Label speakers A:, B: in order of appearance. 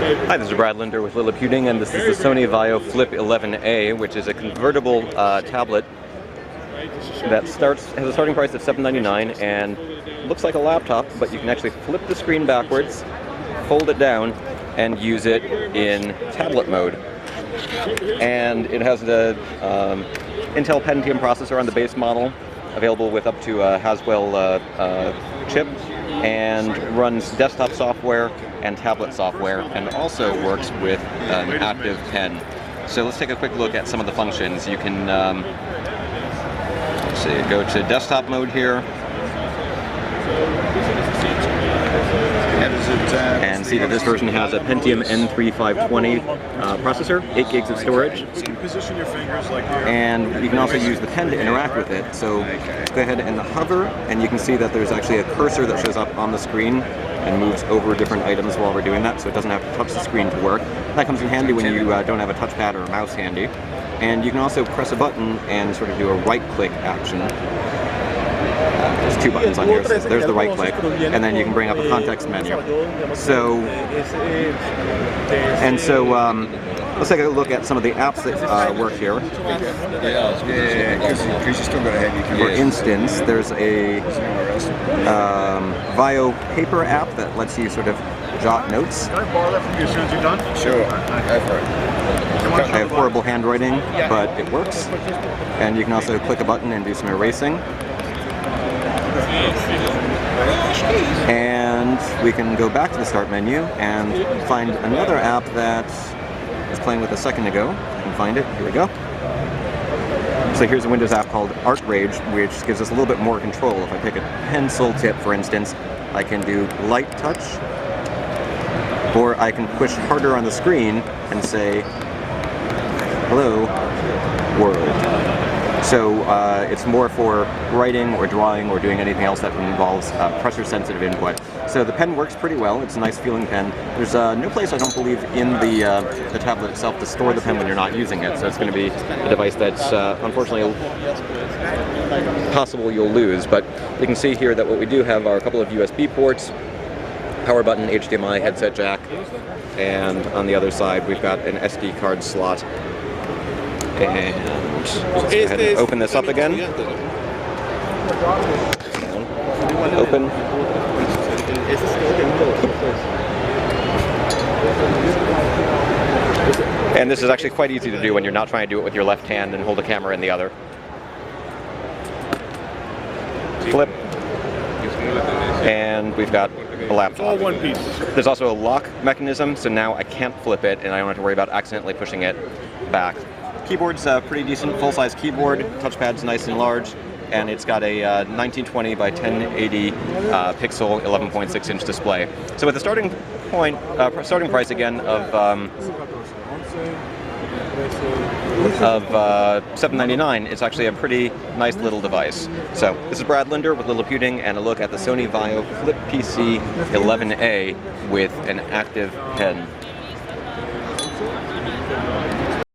A: Hi, this is Brad Linder with Liliputing, and this is the Sony Vaio Flip 11A, which is a convertible tablet that has a starting price of $7.99 and looks like a laptop, but you can actually flip the screen backwards, fold it down, and use it in tablet mode. And it has the Intel Pentium processor on the base model, available with up to a Haswell chip, and runs desktop software and tablet software, and also works with an active pen. So let's take a quick look at some of the functions. You can let's see, go to desktop mode here, and see that this version has a Pentium N3520 processor, 8 gigs of storage, and you can also use the pen to interact with it. So go ahead and hover, and you can see that there's actually a cursor that shows up on the screen and moves over different items while we're doing that, so it doesn't have to touch the screen to work. That comes in handy when you don't have a touchpad or a mouse handy. And you can also press a button and sort of do a right-click action. There's two buttons on here, so there's the right click, and then you can bring up a context menu. So, let's take a look at some of the apps that work here. For instance, there's a Vaio paper app that lets you sort of jot notes.
B: Can I borrow that from you as soon as you're done?
C: Sure, go for it.
A: I have horrible handwriting, but it works. And you can also click a button and do some erasing. And we can go back to the start menu and find another app that I was playing with a second ago. I can find it. Here we go. So here's a Windows app called ArtRage, which gives us a little bit more control. If I take a pencil tip, for instance, I can do light touch, or I can push harder on the screen and say, "Hello, world." So it's more for writing or drawing or doing anything else that involves pressure-sensitive input. So the pen works pretty well. It's a nice feeling pen. There's no place, I don't believe, in the tablet itself to store the pen when you're not using it. So it's going to be a device that's unfortunately possible you'll lose. But you can see here that what we do have are a couple of USB ports, power button, HDMI, headset jack, and on the other side we've got an SD card slot. And let's go ahead and open this up again. Open. And this is actually quite easy to do when you're not trying to do it with your left hand and hold the camera in the other. Flip. And we've got a laptop.
B: All one piece.
A: There's also a lock mechanism, so now I can't flip it and I don't have to worry about accidentally pushing it back. Keyboard's pretty decent, full-size keyboard. Touchpad's nice and large, and it's got a 1920 by 1080 pixel 11.6-inch display. So with the starting price again of $7.99, it's actually a pretty nice little device. So this is Brad Linder with Liliputing, and a look at the Sony Vaio Flip PC 11A with an active pen.